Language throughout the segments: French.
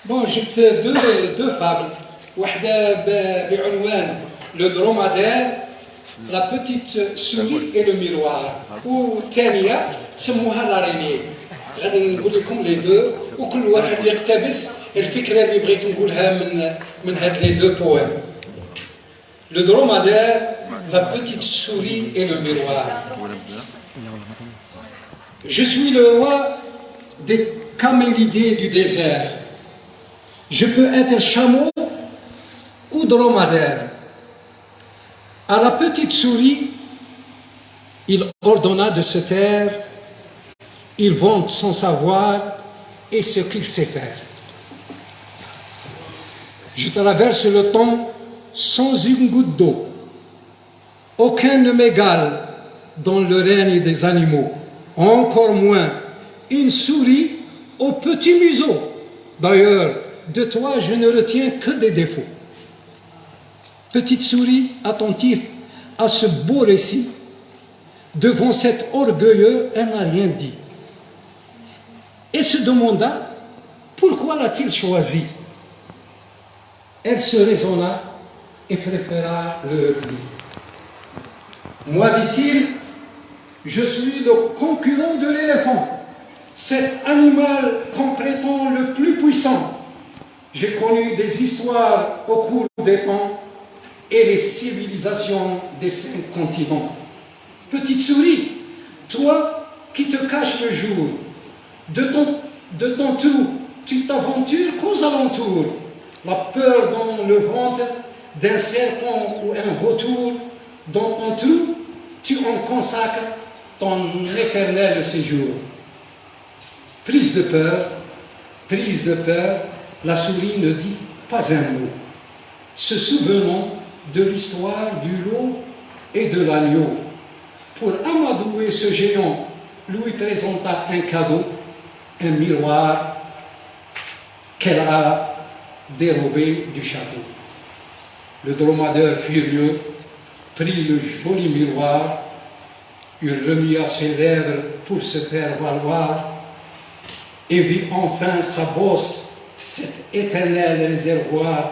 Bon, جبت deux fables. واحدة بعنوان le dromadaire, la petite souris et le miroir. والثانية سموها l'araignée. غادي نقول لكم les deux وكل واحد يقتبس الفكرة اللي بغيت نقولها من هاد les deux poèmes. Le dromadaire, la petite souris et le miroir. Je suis le roi des camélidés du désert. Je peux être chameau ou dromadaire. À la petite souris, il ordonna de se taire. Il vante son savoir et ce qu'il sait faire. Je traverse le temps sans une goutte d'eau. Aucun ne m'égale dans le règne des animaux. Encore moins une souris au petit museau. D'ailleurs, de toi, je ne retiens que des défauts. Petite souris, attentive à ce beau récit, devant cet orgueilleux, elle n'a rien dit. Et se demanda, pourquoi l'a-t-il choisi? Elle se raisonna et préféra le repli. Moi, dit-il, je suis le concurrent de l'éléphant, cet animal qu'on prétend le plus puissant. J'ai connu des histoires au cours des temps et les civilisations des 5 continents. Petite souris, toi qui te caches le jour, de ton tout, tu t'aventures qu'aux alentours. La peur dans le ventre d'un serpent ou un vautour, dans ton tout, tu en consacres ton éternel séjour. Prise de peur, la souris ne dit pas un mot, se souvenant de l'histoire du lot et de l'agneau. Pour amadouer ce géant, lui présenta un cadeau, un miroir qu'elle a dérobé du château. Le dromadaire furieux prit le joli miroir, il remit à ses lèvres pour se faire valoir et vit enfin sa bosse, cet éternel réservoir.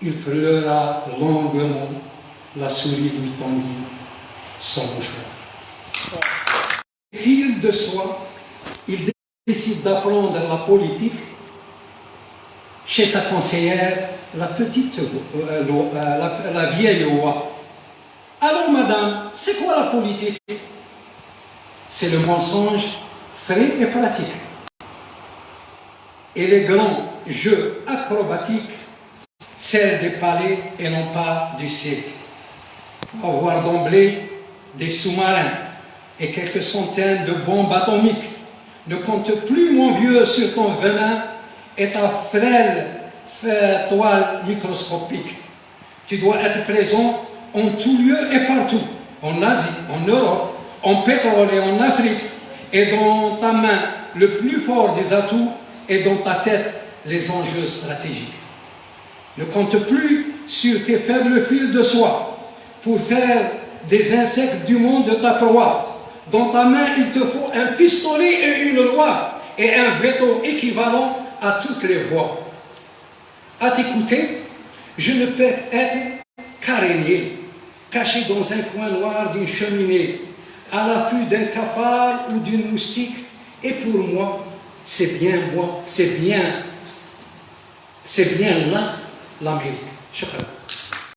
Il pleura longuement, la souris lui tendit son mouchoir. Fil de soie, il décide d'apprendre la politique chez sa conseillère, la vieille oie. Alors madame, c'est quoi la politique? C'est le mensonge frais et pratique. Et les grands jeux acrobatiques, celle des palais et non pas du cirque. Il faut avoir d'emblée des sous-marins et quelques centaines de bombes atomiques. Ne compte plus, mon vieux, sur ton venin et ta frêle toile microscopique. Tu dois être présent en tout lieu et partout, en Asie, en Europe, en pétrole et en Afrique, et dans ta main le plus fort des atouts et dans ta tête les enjeux stratégiques. Ne compte plus sur tes faibles fils de soie pour faire des insectes du monde de ta proie. Dans ta main, il te faut un pistolet et une loi et un veto équivalent à toutes les voix. À t'écouter, je ne peux être qu'araignée, caché dans un coin noir d'une cheminée, à l'affût d'un cafard ou d'une moustique. Et pour moi, c'est bien là l'Amérique. Shukran.